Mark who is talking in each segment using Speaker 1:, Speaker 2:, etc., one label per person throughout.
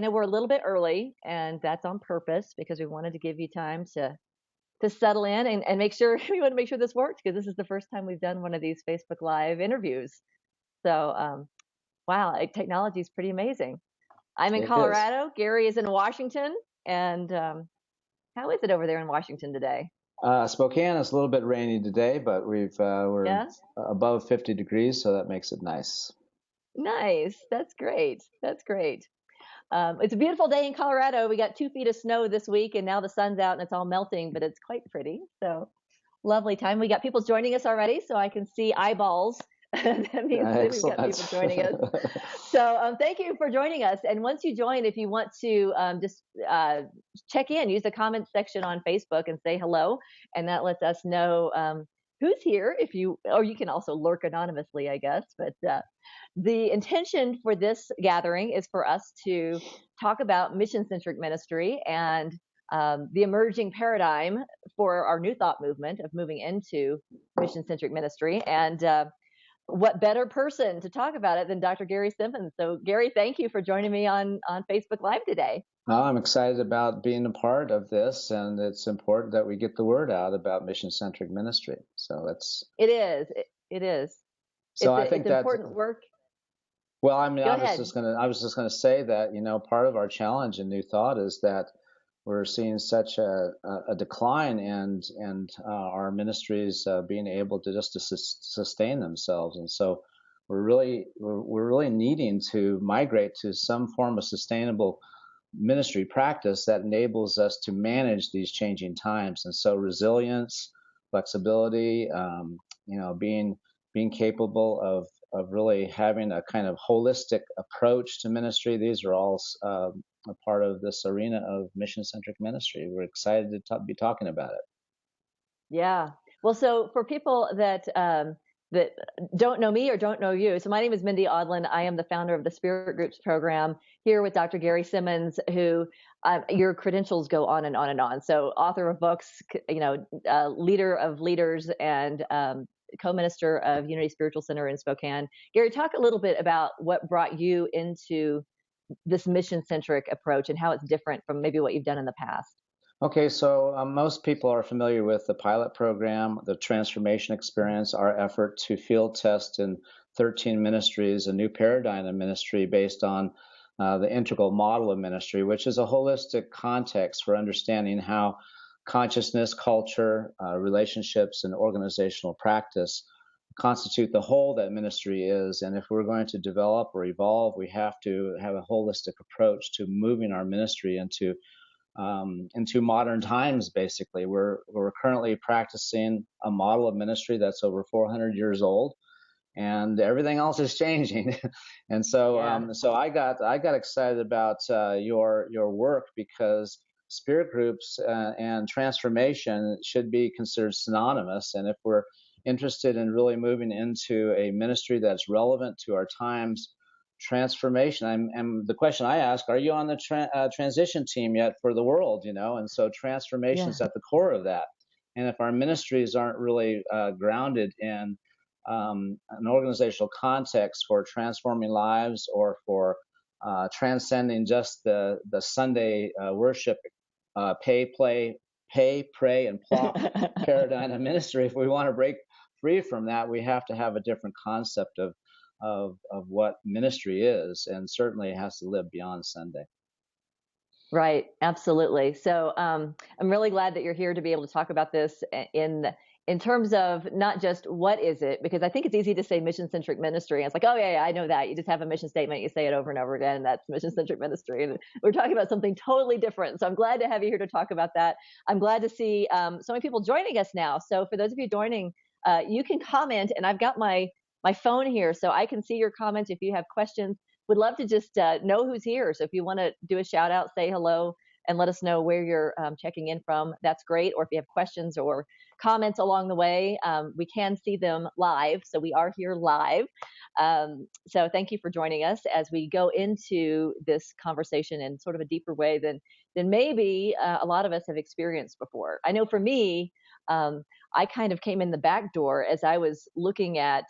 Speaker 1: know we're a little bit early, and that's on purpose because we wanted to give you time to settle in and make sure we want to make sure this works because this is the first time we've done one of these Facebook Live interviews. So, wow, technology is pretty amazing. I'm in
Speaker 2: It is.
Speaker 1: Colorado. Gary is in Washington. And how is it over there in Washington today?
Speaker 2: Spokane is a little bit rainy today, but we're
Speaker 1: Yeah,
Speaker 2: above 50 degrees, so that makes it nice.
Speaker 1: nice. That's great. That's great. It's a beautiful day in Colorado. We got 2 feet of snow this week, and now the sun's out and it's all melting, but it's quite pretty. So lovely time. We got people joining us already, so I can see eyeballs. That means that we've got people
Speaker 2: Excellent.
Speaker 1: joining us. So thank you for joining us. And once you join, if you want to just check in, use the comments section on Facebook and say hello, and that lets us know who's here. Or you can also lurk anonymously, I guess. But the intention for this gathering is for us to talk about mission-centric ministry and the emerging paradigm for our New Thought movement of moving into mission-centric ministry. And what better person to talk about it than Dr. Gary Simmons? So, Gary, thank you for joining me on Facebook Live today.
Speaker 2: Well, I'm excited about being a part of this, and it's important that we get the word out about mission-centric ministry. So
Speaker 1: It is. It is.
Speaker 2: I think
Speaker 1: it's
Speaker 2: that
Speaker 1: important work.
Speaker 2: well, I mean,
Speaker 1: Go
Speaker 2: I
Speaker 1: ahead.
Speaker 2: was just gonna say that, part of our challenge in New Thought is that we're seeing such a decline in our ministries being able to just to sustain themselves, and so we're really needing to migrate to some form of sustainable ministry practice that enables us to manage these changing times. And so resilience, flexibility, being capable of really having a kind of holistic approach to ministry. These are all a part of this arena of mission-centric ministry. We're excited to be talking about it.
Speaker 1: Yeah. Well, so for people that that don't know me or don't know you, so my name is Mendhi Audlin. I am the founder of the Spirit Groups program here with Dr. Gary Simmons, who your credentials go on and on and on. So author of books, leader of leaders, and co-minister of Unity Spiritual Center in Spokane. Gary, talk a little bit about what brought you into this mission-centric approach and how it's different from maybe what you've done in the past.
Speaker 2: Okay, so most people are familiar with the pilot program, the transformation experience, our effort to field test in 13 ministries, a new paradigm of ministry based on the integral model of ministry, which is a holistic context for understanding how consciousness, culture, relationships, and organizational practice constitute the whole that ministry is. And if we're going to develop or evolve, we have to have a holistic approach to moving our ministry into modern times. Basically, we're currently practicing a model of ministry that's over 400 years old, and everything else is changing. And so, so I got excited about your work because spirit groups and transformation should be considered synonymous. And if we're interested in really moving into a ministry that's relevant to our times, transformation. And the question I ask: are you on the transition team yet for the world? And so transformation is at the core of that. And if our ministries aren't really grounded in an organizational context for transforming lives or for transcending just the Sunday worship, pay, pray, and plop paradigm of ministry, if we want to break free from that, we have to have a different concept of what ministry is, and certainly it has to live beyond Sunday.
Speaker 1: Right, absolutely. So I'm really glad that you're here to be able to talk about this in terms of not just what is it, because I think it's easy to say mission-centric ministry. And it's like, oh yeah, I know that. You just have a mission statement, you say it over and over again, and that's mission-centric ministry. And we're talking about something totally different. So I'm glad to have you here to talk about that. I'm glad to see so many people joining us now. So for those of you joining, you can comment, and I've got my phone here so I can see your comments if you have questions. Would love to just know who's here. So if you want to do a shout out, say hello, and let us know where you're checking in from, that's great. Or if you have questions or comments along the way, we can see them live. So we are here live. So thank you for joining us as we go into this conversation in sort of a deeper way than maybe a lot of us have experienced before. I know for me, I kind of came in the back door as I was looking at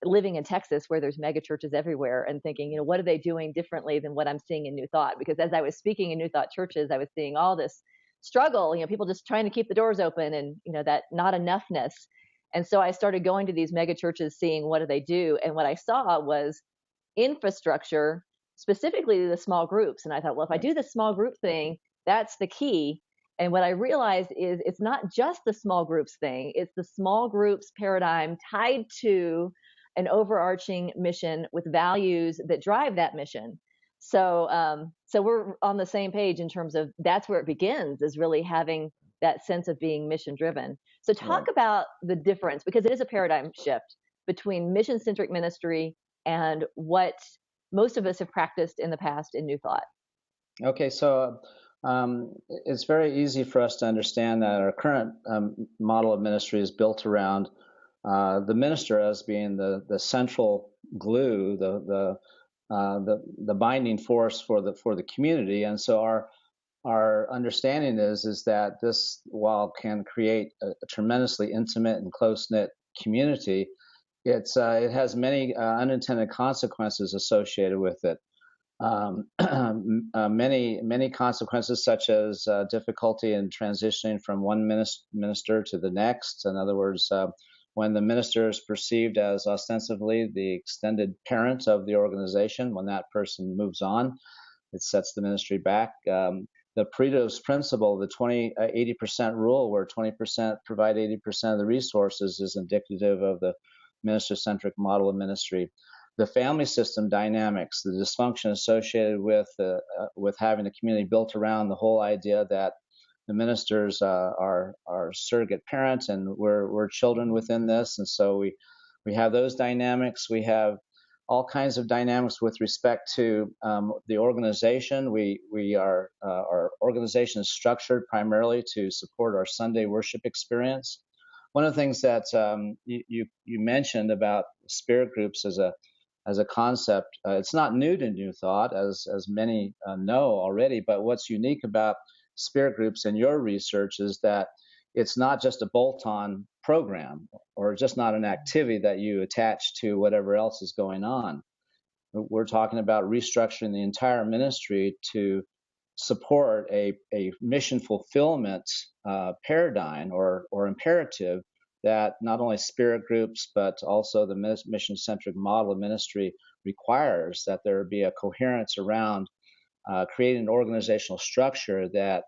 Speaker 1: living in Texas where there's mega churches everywhere and thinking, what are they doing differently than what I'm seeing in New Thought? Because as I was speaking in New Thought churches, I was seeing all this struggle, people just trying to keep the doors open and, that not enoughness. And so I started going to these mega churches, seeing what do they do. And what I saw was infrastructure, specifically the small groups. And I thought, well, if I do the small group thing, that's the key. And what I realized is it's not just the small groups thing, it's the small groups paradigm tied to an overarching mission with values that drive that mission. So we're on the same page in terms of that's where it begins, is really having that sense of being mission driven. So talk about the difference, because it is a paradigm shift between mission-centric ministry and what most of us have practiced in the past in New Thought.
Speaker 2: Okay, so it's very easy for us to understand that our current model of ministry is built around the minister as being the central glue, the binding force for the community. And so our understanding is that this, while can create a tremendously intimate and close-knit community, it has many unintended consequences associated with it. Many consequences, such as difficulty in transitioning from one minister to the next. In other words, when the minister is perceived as ostensibly the extended parent of the organization, when that person moves on, it sets the ministry back. The Pareto's principle, the 80% rule, where 20% provide 80% of the resources, is indicative of the minister-centric model of ministry. The family system dynamics, the dysfunction associated with having a community built around the whole idea that the ministers are surrogate parents and we're children within this, and so we have those dynamics. We have all kinds of dynamics with respect to the organization. Our organization is structured primarily to support our Sunday worship experience. One of the things that you mentioned about spirit groups as a concept, it's not new to New Thought, as many know already. But what's unique about spirit groups in your research is that it's not just a bolt-on program, or just not an activity that you attach to whatever else is going on. We're talking about restructuring the entire ministry to support a mission fulfillment paradigm or imperative that not only spirit groups but also the mission-centric model of ministry requires, that there be a coherence around creating an organizational structure that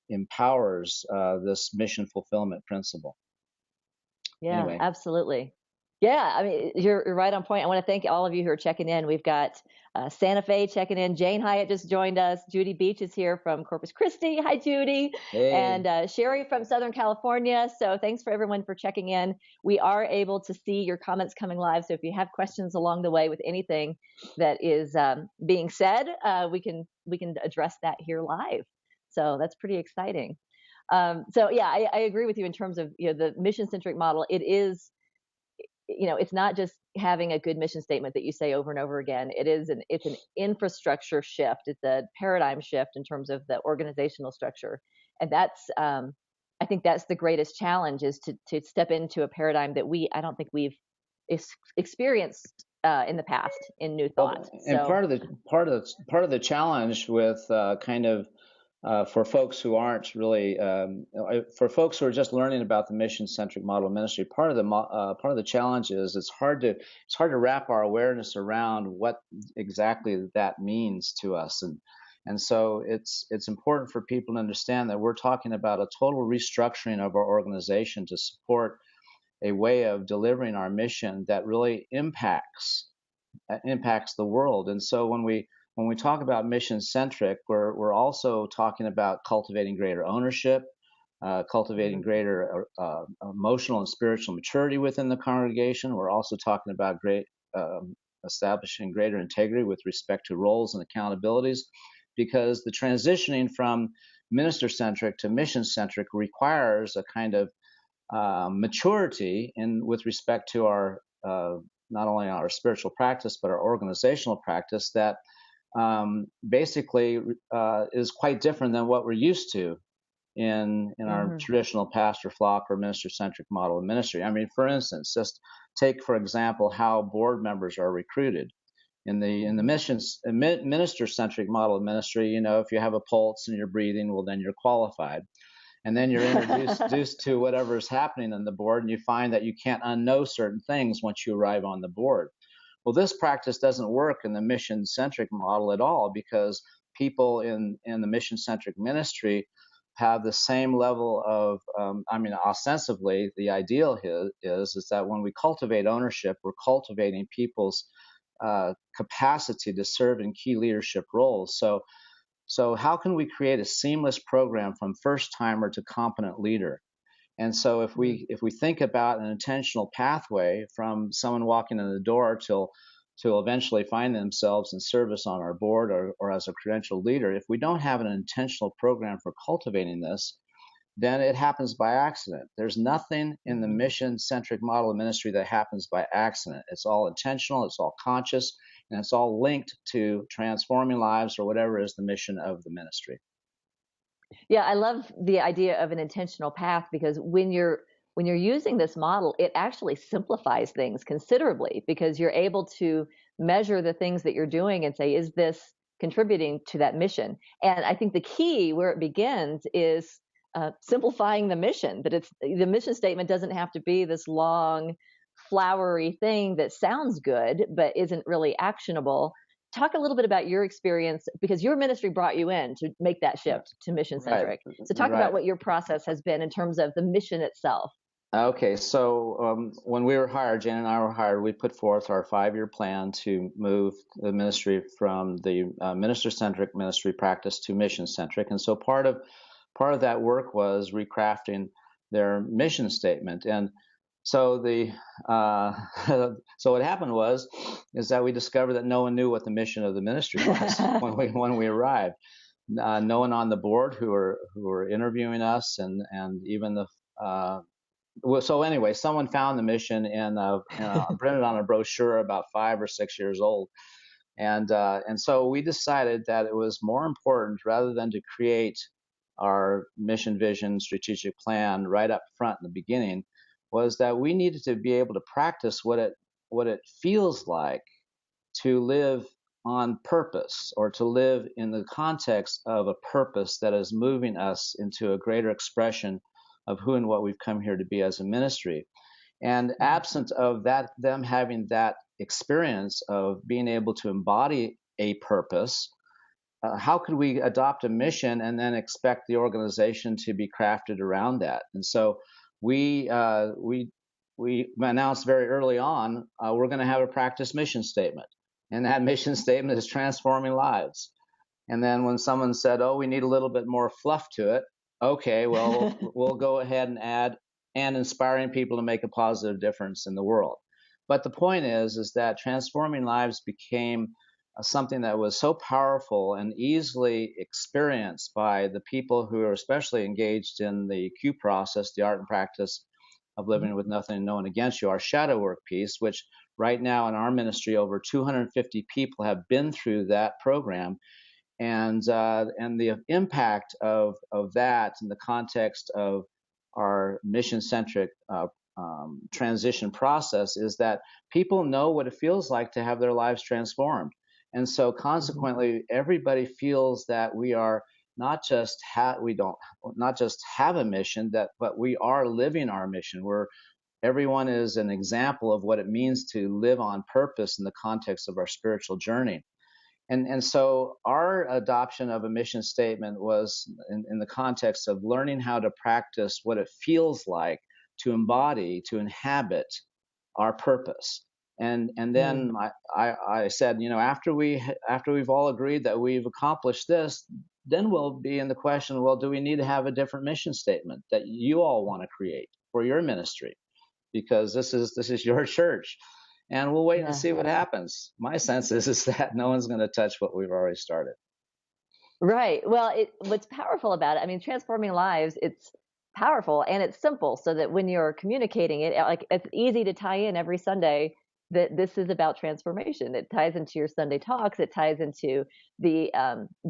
Speaker 2: empowers this mission fulfillment principle.
Speaker 1: Yeah,
Speaker 2: anyway.
Speaker 1: Absolutely. Yeah, I mean, you're right on point. I want to thank all of you who are checking in. We've got Santa Fe checking in. Jane Hyatt just joined us. Judy Beach is here from Corpus Christi. Hi, Judy.
Speaker 2: Hey.
Speaker 1: And Sherry from Southern California. So thanks for everyone for checking in. We are able to see your comments coming live. So if you have questions along the way with anything that is being said, we can address that here live. So that's pretty exciting. So yeah, I agree with you in terms of the mission-centric model. It is, it's not just having a good mission statement that you say over and over again. It's an infrastructure shift. It's a paradigm shift in terms of the organizational structure. And that's, I think that's the greatest challenge, is to step into a paradigm that I don't think we've experienced in the past in New Thought.
Speaker 2: And part of the challenge with for folks who aren't really, for folks who are just learning about the mission-centric model of ministry, part of the challenge is it's hard to wrap our awareness around what exactly that means to us, and so it's important for people to understand that we're talking about a total restructuring of our organization to support a way of delivering our mission that really impacts the world. And so when we talk about mission-centric, we're also talking about cultivating greater ownership, cultivating greater emotional and spiritual maturity within the congregation. We're also talking about establishing greater integrity with respect to roles and accountabilities, because the transitioning from minister-centric to mission-centric requires a kind of maturity with respect to our not only our spiritual practice but our organizational practice that. Basically is quite different than what we're used to. in our traditional pastor flock or minister-centric model of ministry. I mean, for instance, just take, for example, how board members are recruited. In the minister-centric model of ministry, if you have a pulse and you're breathing, well, then you're qualified. And then you're introduced to whatever is happening on the board, and you find that you can't unknow certain things once you arrive on the board. Well, this practice doesn't work in the mission-centric model at all, because people in the mission-centric ministry have the same level of, ostensibly, the ideal is that when we cultivate ownership, we're cultivating people's capacity to serve in key leadership roles. So how can we create a seamless program from first-timer to competent leader? And so if we think about an intentional pathway from someone walking in the door to eventually find themselves in service on our board or as a credentialed leader, if we don't have an intentional program for cultivating this, then it happens by accident. There's nothing in the mission-centric model of ministry that happens by accident. It's all intentional, it's all conscious, and it's all linked to transforming lives or whatever is the mission of the ministry.
Speaker 1: Yeah, I love the idea of an intentional path, because when you're using this model, it actually simplifies things considerably, because you're able to measure the things that you're doing and say, is this contributing to that mission? And I think the key where it begins is simplifying the mission. That the mission statement doesn't have to be this long, flowery thing that sounds good but isn't really actionable. Talk a little bit about your experience, because your ministry brought you in to make that shift to mission-centric. Right. So talk about what your process has been in terms of the mission itself.
Speaker 2: Okay, so when we were hired, Jan and I were hired, we put forth our 5-year plan to move the ministry from the minister-centric ministry practice to mission-centric. And so part of that work was recrafting their mission statement. And so so what happened is that we discovered that no one knew what the mission of the ministry was when we arrived. No one on the board who were interviewing us, and even the so anyway, someone found the mission and printed on a brochure about 5 or 6 years old, and so we decided that it was more important, rather than to create our mission, vision, strategic plan right up front in the beginning, was that we needed to be able to practice what it feels like to live on purpose, or to live in the context of a purpose that is moving us into a greater expression of who and what we've come here to be as a ministry. And absent of that, them having that experience of being able to embody a purpose, how could we adopt a mission and then expect the organization to be crafted around that? And so we announced very early on, we're going to have a practice mission statement. And that mission statement is transforming lives. And then when someone said, oh, we need a little bit more fluff to it, okay, well, we'll go ahead and add and inspiring people to make a positive difference in the world. But the point is that transforming lives became something that was so powerful and easily experienced by the people who are especially engaged in the Q process, the art and practice of living with nothing and no one against you, our shadow work piece, which right now in our ministry, over 250 people have been through that program. And the impact of that in the context of our mission-centric transition process is that people know what it feels like to have their lives transformed. And so consequently, everybody feels that we are not just have a mission, but we are living our mission. Everyone is an example of what it means to live on purpose in the context of our spiritual journey. And so our adoption of a mission statement was in the context of learning how to practice what it feels like to embody, to inhabit our purpose. And then I said, after we've all agreed that we've accomplished this, then we'll be in the question, well, do we need to have a different mission statement that you all want to create for your ministry? Because this is your church. And we'll wait and see what happens. My sense is that no one's going to touch what we've already started.
Speaker 1: Right. Well, what's powerful about it, transforming lives, it's powerful and it's simple, so that when you're communicating it, like, it's easy to tie in every Sunday that this is about transformation. It ties into your Sunday talks. It ties into the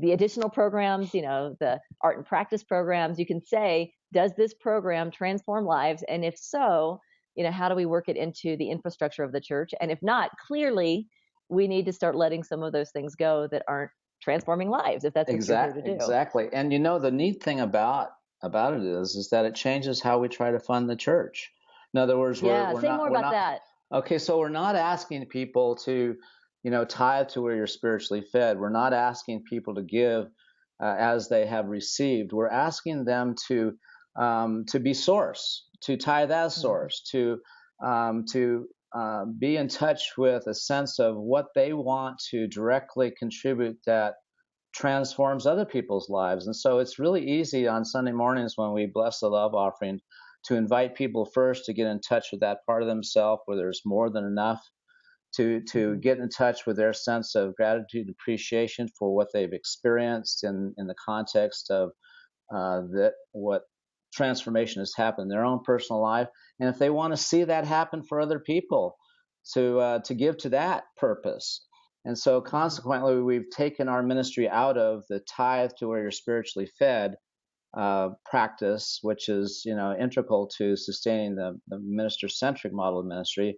Speaker 1: additional programs, the art and practice programs. You can say, does this program transform lives? And if so, how do we work it into the infrastructure of the church? And if not, clearly we need to start letting some of those things go that aren't transforming lives, if that's what you're here to do.
Speaker 2: Exactly. And the neat thing about it is that it changes how we try to fund the church. In other words,
Speaker 1: say more about that.
Speaker 2: Okay, so we're not asking people to, tithe to where you're spiritually fed. We're not asking people to give as they have received. We're asking them to be source, to tithe as source, to be in touch with a sense of what they want to directly contribute that transforms other people's lives. And so it's really easy on Sunday mornings when we bless the love offering to invite people first to get in touch with that part of themselves where there's more than enough, to get in touch with their sense of gratitude and appreciation for what they've experienced in the context of what transformation has happened in their own personal life. And if they want to see that happen for other people, to give to that purpose. And so consequently, we've taken our ministry out of the tithe to where you're spiritually fed practice, which is integral to sustaining the minister-centric model of ministry,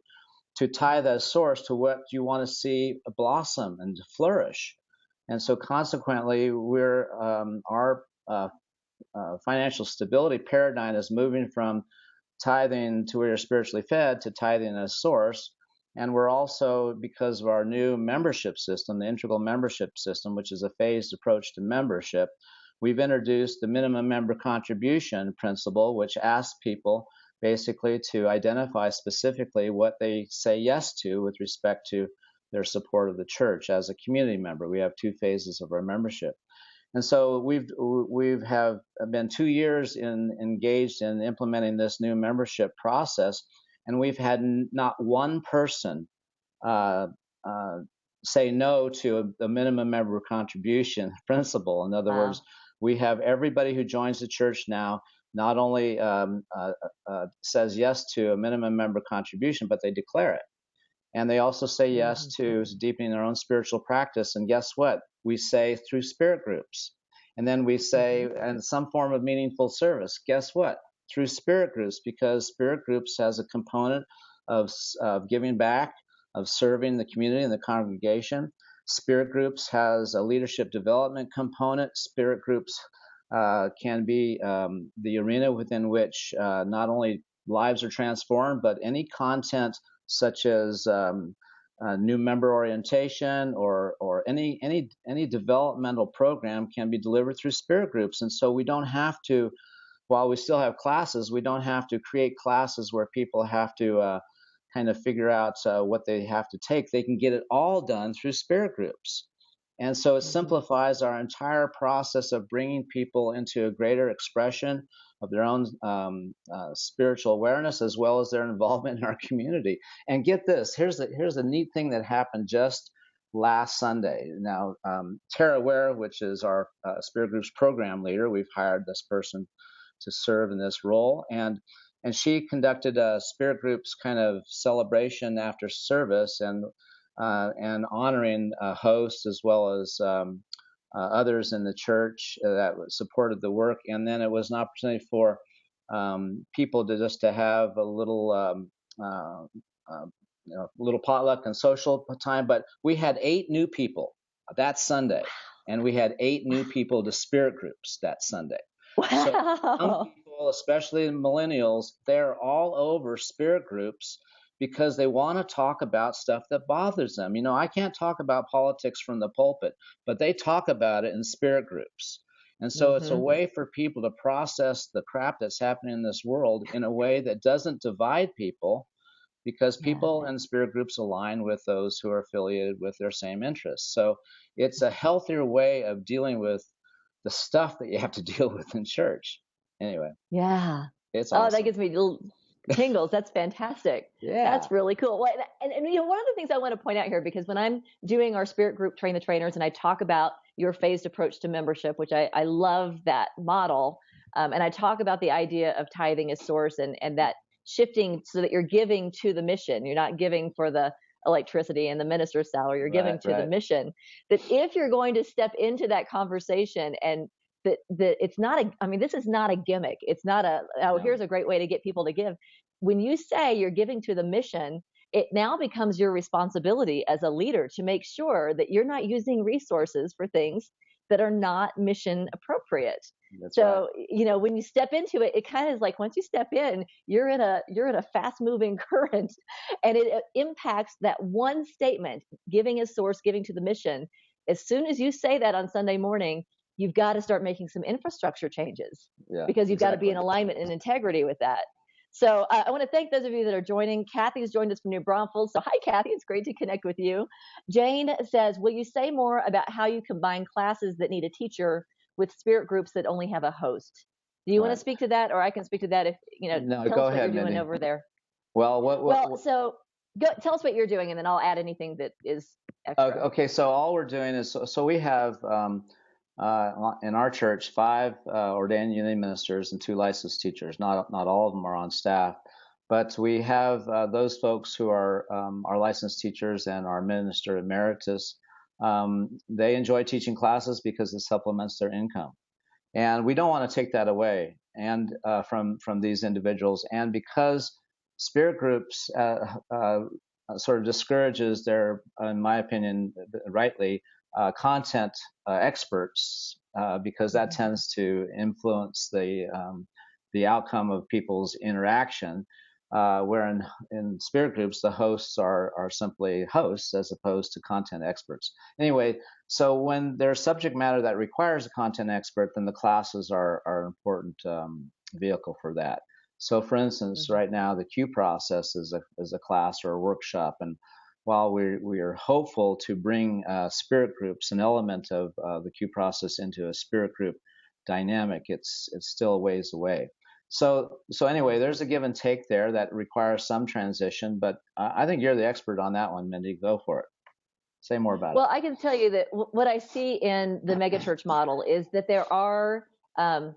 Speaker 2: to tithe as source to what you want to see blossom and to flourish. And so consequently, our financial stability paradigm is moving from tithing to where you're spiritually fed to tithing as source. And we're also, because of our new membership system, the integral membership system, which is a phased approach to membership, we've introduced the minimum member contribution principle, which asks people basically to identify specifically what they say yes to with respect to their support of the church as a community member. We have two phases of our membership. And so we've been 2 years engaged in implementing this new membership process, and we've had not one person say no to the minimum member contribution principle. In other words, we have everybody who joins the church now not only says yes to a minimum member contribution, but they declare it. And they also say yes to deepening their own spiritual practice. And guess what? We say through spirit groups. And then we say in some form of meaningful service. Guess what? Through spirit groups, because spirit groups has a component of giving back, of serving the community and the congregation. Spirit groups has a leadership development component. Spirit groups can be the arena within which not only lives are transformed, but any content such as new member orientation or any developmental program can be delivered through spirit groups. And so we don't have to, while we still have classes, we don't have to create classes where people have to kind of figure out what they have to take. They can get it all done through spirit groups. And so it simplifies our entire process of bringing people into a greater expression of their own spiritual awareness, as well as their involvement in our community. And get this, here's a neat thing that happened just last Sunday. Now, Tara Ware, which is our Spirit Groups program leader, we've hired this person to serve in this role, and she conducted a Spirit Groups kind of celebration after service, and honoring hosts as well as others in the church that supported the work. And then it was an opportunity for people to have a little little potluck and social time. But we had 8 new people that Sunday, and we had 8 new people to spirit groups that Sunday.
Speaker 1: Wow.
Speaker 2: So young people, especially millennials, they're all over spirit groups because they want to talk about stuff that bothers them. I can't talk about politics from the pulpit, but they talk about it in spirit groups. And so it's a way for people to process the crap that's happening in this world in a way that doesn't divide people, because people in spirit groups align with those who are affiliated with their same interests. So it's a healthier way of dealing with the stuff that you have to deal with in church. Anyway.
Speaker 1: Yeah.
Speaker 2: It's awesome.
Speaker 1: Oh, that gives me little tingles. That's fantastic.
Speaker 2: Yeah.
Speaker 1: That's really cool. Well, and one of the things I want to point out here, because when I'm doing our spirit group Train the Trainers, and I talk about your phased approach to membership, which I love that model, and I talk about the idea of tithing as source and that shifting so that you're giving to the mission. You're not giving for the electricity and the minister's salary, you're giving to the mission. That if you're going to step into that conversation and that it's not this is not a gimmick. It's not here's a great way to get people to give. When you say you're giving to the mission, it now becomes your responsibility as a leader to make sure that you're not using resources for things that are not mission appropriate. When you step into it, it kind of is like once you step in, you're in a fast moving current, and it impacts that one statement, giving as source, giving to the mission. As soon as you say that on Sunday morning, you've got to start making some infrastructure changes because you've got to be in alignment and integrity with that. So I want to thank those of you that are joining. Kathy's joined us from New Braunfels. So hi, Kathy. It's great to connect with you. Jane says, will you say more about how you combine classes that need a teacher with spirit groups that only have a host? Do you want to speak to that, or I can speak to that if,
Speaker 2: No,
Speaker 1: tell
Speaker 2: go
Speaker 1: us what
Speaker 2: ahead,
Speaker 1: you're doing
Speaker 2: Mendhi.
Speaker 1: over there.
Speaker 2: Well,
Speaker 1: so tell us what you're doing, and then I'll add anything that is extra.
Speaker 2: Okay, so all we're doing is, so we have in our church 5 ordained unity ministers and 2 licensed teachers. Not all of them are on staff, but we have those folks who are our licensed teachers and our minister emeritus. They enjoy teaching classes because it supplements their income, and we don't want to take that away and from these individuals. And because spirit groups sort of discourages their, in my opinion, rightly, content experts because that tends to influence the outcome of people's interaction. Where in spirit groups, the hosts are simply hosts as opposed to content experts. Anyway, so when there's subject matter that requires a content expert, then the classes are an important vehicle for that. So, for instance, right now the Q process is a class or a workshop, and while we are hopeful to bring spirit groups, an element of the Q process into a spirit group dynamic, it's still a ways away. So anyway, there's a give and take there that requires some transition, but I think you're the expert on that one, Mendhi. Go for it. Say more about it.
Speaker 1: Well, I can tell you that what I see in the megachurch model is that there are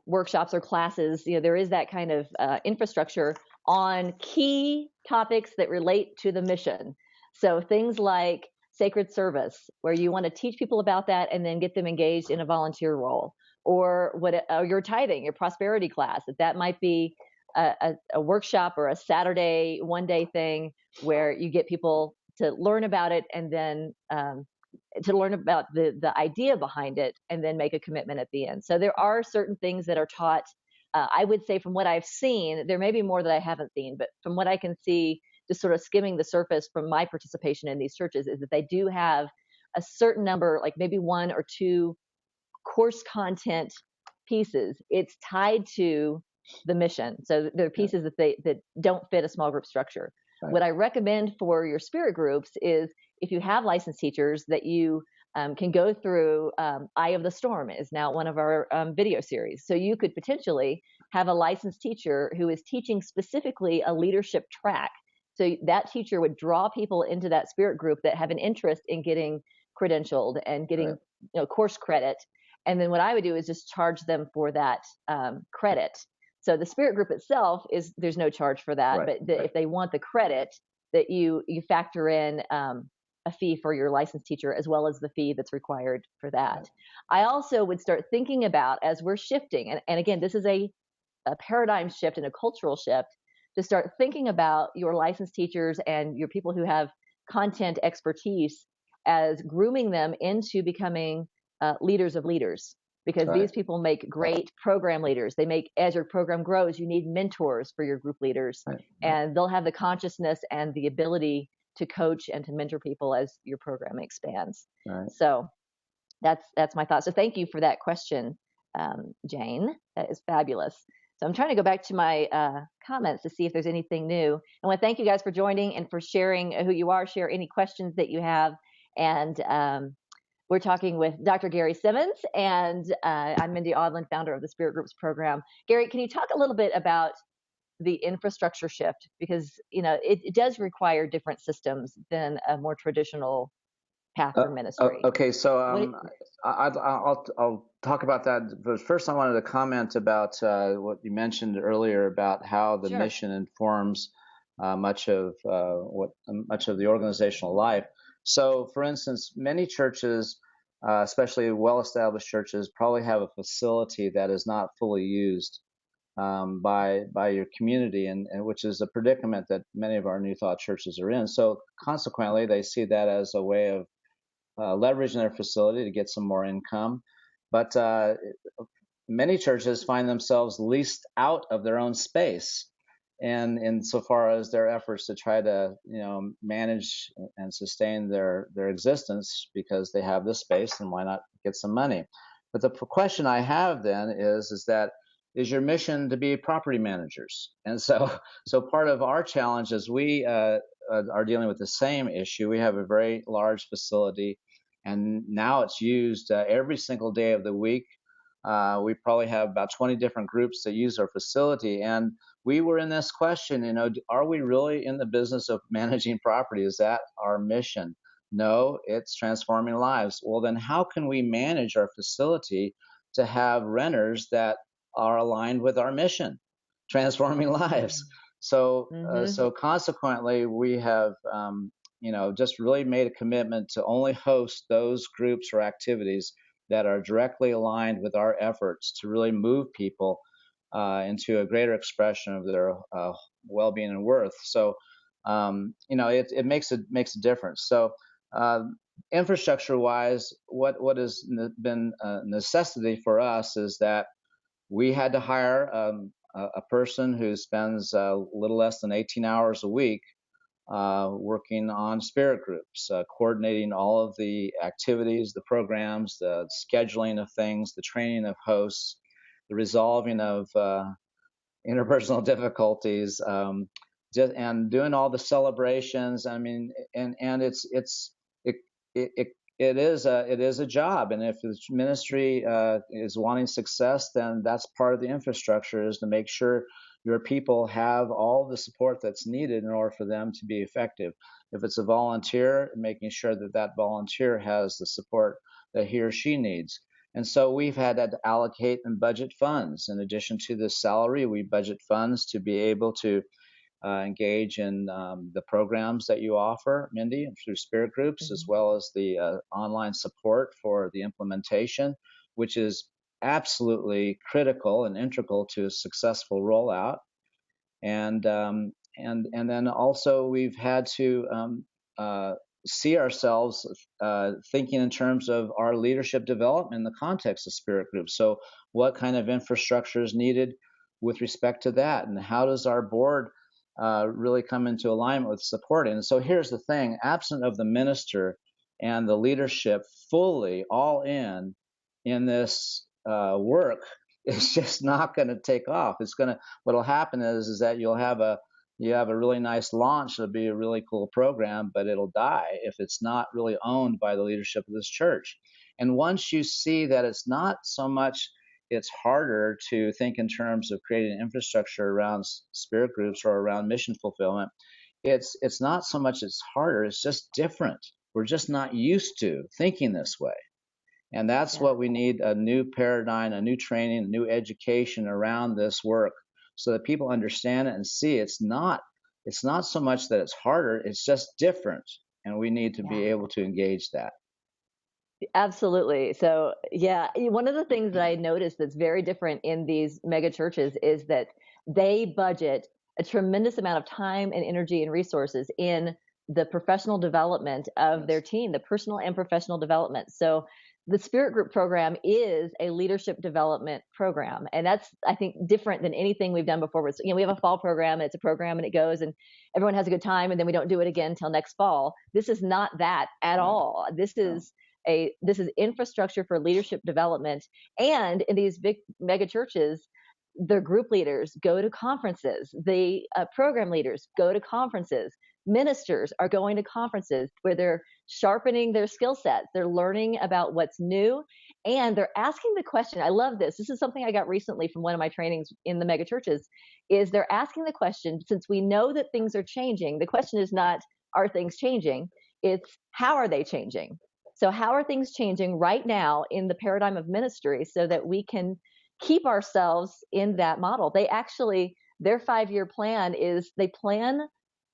Speaker 1: workshops or classes. There is that kind of infrastructure on key topics that relate to the mission. So things like sacred service, where you want to teach people about that and then get them engaged in a volunteer role, or your tithing, your prosperity class. That might be a workshop or a Saturday one-day thing where you get people to learn about it and then to learn about the idea behind it and then make a commitment at the end. So there are certain things that are taught. I would say from what I've seen, there may be more that I haven't seen, but from what I can see, just sort of skimming the surface from my participation in these churches, is that they do have a certain number, like maybe 1 or 2 course content pieces. It's tied to the mission. So there are pieces that don't fit a small group structure. Right. What I recommend for your spirit groups is if you have licensed teachers that you can go through. Eye of the Storm is now one of our video series. So you could potentially have a licensed teacher who is teaching specifically a leadership track. So that teacher would draw people into that spirit group that have an interest in getting credentialed and getting course credit. And then what I would do is just charge them for that credit. So the spirit group itself there's no charge for that, but if they want the credit, that you factor in a fee for your licensed teacher as well as the fee that's required for that. Right. I also would start thinking about, as we're shifting, and again, this is a paradigm shift and a cultural shift, to start thinking about your licensed teachers and your people who have content expertise as grooming them into becoming leaders of leaders. Because these people make great program leaders. They make, as your program grows, you need mentors for your group leaders. Right. And they'll have the consciousness and the ability to coach and to mentor people as your program expands. Right. So that's my thought. So thank you for that question, Jane. That is fabulous. So I'm trying to go back to my comments to see if there's anything new. I want to thank you guys for joining and for sharing who you are, share any questions that you have. And we're talking with Dr. Gary Simmons, and I'm Mendhi Audlin, founder of the Spirit Groups program. Gary, can you talk a little bit about the infrastructure shift? Because it does require different systems than a more traditional path for ministry.
Speaker 2: Okay, so I'll talk about that. But first, I wanted to comment about what you mentioned earlier about how the mission informs much of the organizational life. So, for instance, many churches, especially well-established churches, probably have a facility that is not fully used by your community, and which is a predicament that many of our New Thought churches are in. So, consequently, they see that as a way of leveraging their facility to get some more income. But many churches find themselves leased out of their own space, and insofar as their efforts to try to manage and sustain their existence because they have this space, and why not get some money? But the question I have then is that is your mission to be property managers? And so part of our challenge is we are dealing with the same issue. We have a very large facility, and now it's used every single day of the week. We probably have about 20 different groups that use our facility. And we were in this question, are we really in the business of managing property? Is that our mission? No, it's transforming lives. Well, then how can we manage our facility to have renters that are aligned with our mission, transforming lives? So, so consequently, we have, just really made a commitment to only host those groups or activities that are directly aligned with our efforts to really move people into a greater expression of their well-being and worth. So, it makes a difference. So, infrastructure-wise, what has been a necessity for us is that we had to hire a person who spends a little less than 18 hours a week working on spirit groups, coordinating all of the activities, the programs, the scheduling of things, the training of hosts, the resolving of interpersonal difficulties, and doing all the celebrations. I mean, and it is a job, and if the ministry is wanting success, then that's part of the infrastructure, is to make sure your people have all the support that's needed in order for them to be effective. If it's a volunteer, making sure that that volunteer has the support that he or she needs. And so we've had to allocate and budget funds. In addition to the salary, we budget funds to be able to engage in the programs that you offer, Mendhi, through spirit groups, as well as the online support for the implementation, which is absolutely critical and integral to a successful rollout. And then also we've had to see ourselves thinking in terms of our leadership development in the context of spirit groups. So what kind of infrastructure is needed with respect to that, and how does our board really come into alignment with supporting? And so here's the thing: absent of the minister and the leadership fully all in this work, it's just not going to take off. What'll happen is that you have a really nice launch. It'll be a really cool program, but it'll die if it's not really owned by the leadership of this church. And once you see that it's not so much, it's harder to think in terms of creating an infrastructure around spirit groups or around mission fulfillment. It's not so much it's harder, it's just different. We're just not used to thinking this way. And that's what we need: a new paradigm, a new training, a new education around this work, so that people understand it and see it's not so much that it's harder, it's just different. And we need to be able to engage that.
Speaker 1: Absolutely. So, one of the things that I noticed that's very different in these mega churches is that they budget a tremendous amount of time and energy and resources in the professional development of their team, the personal and professional development. So the Spirit Group program is a leadership development program. And that's, I think, different than anything we've done before. We have a fall program, it's a program and it goes and everyone has a good time and then we don't do it again until next fall. This is not that at all. This is infrastructure for leadership development. And in these big mega churches, the group leaders go to conferences, the program leaders go to conferences, ministers are going to conferences where they're sharpening their skill sets, they're learning about what's new, and they're asking the question. I love this. This is something I got recently from one of my trainings in the mega churches, is they're asking the question, since we know that things are changing, the question is not, are things changing? It's, how are they changing? So how are things changing right now in the paradigm of ministry so that we can keep ourselves in that model? They actually, their 5-year plan is they plan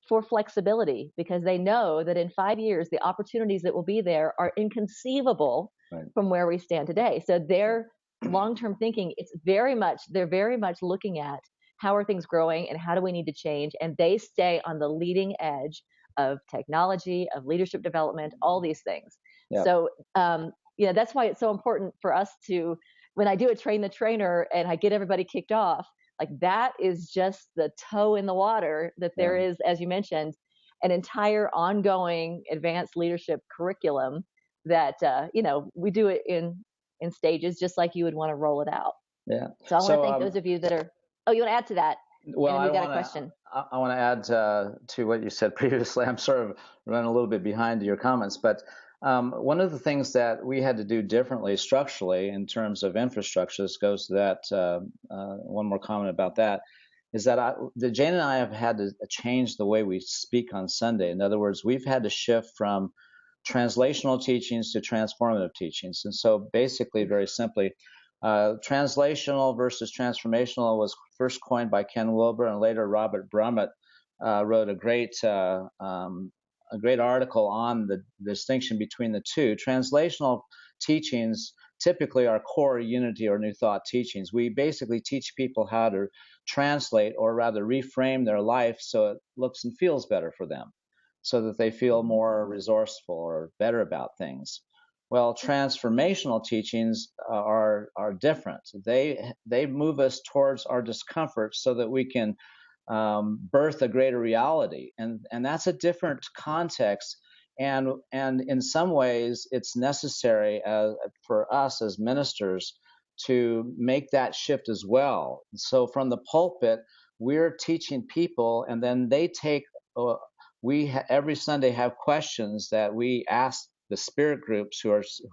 Speaker 1: for flexibility, because they know that in 5 years, the opportunities that will be there are inconceivable from where we stand today. So their long-term thinking, they're very much looking at how are things growing and how do we need to change. And they stay on the leading edge of technology, of leadership development, all these things.
Speaker 2: Yeah.
Speaker 1: So, that's why it's so important for us to, when I do a train the trainer and I get everybody kicked off, like that is just the toe in the water, that there is, as you mentioned, an entire ongoing advanced leadership curriculum that, we do it in stages, just like you would want to roll it out.
Speaker 2: Yeah.
Speaker 1: So I want to thank those of you that are, you want to add to that?
Speaker 2: Well,
Speaker 1: and then we got a question.
Speaker 2: I want to add to what you said previously. I'm sort of running a little bit behind your comments, but one of the things that we had to do differently structurally in terms of infrastructure, this goes to that, one more comment about that, is that Jane and I have had to change the way we speak on Sunday. In other words, we've had to shift from translational teachings to transformative teachings. And so basically, very simply, translational versus transformational was first coined by Ken Wilber, and later Robert Brummett wrote a great article on the distinction between the two. Translational teachings typically are core unity or new thought teachings. We basically teach people how to translate, or rather reframe their life so it looks and feels better for them, so that they feel more resourceful or better about things. Well, transformational teachings are different. They move us towards our discomfort so that we can birth a greater reality, and that's a different context. And in some ways, it's necessary for us as ministers to make that shift as well. So from the pulpit, we're teaching people, and then they take. Every Sunday have questions that we ask the spirit groups who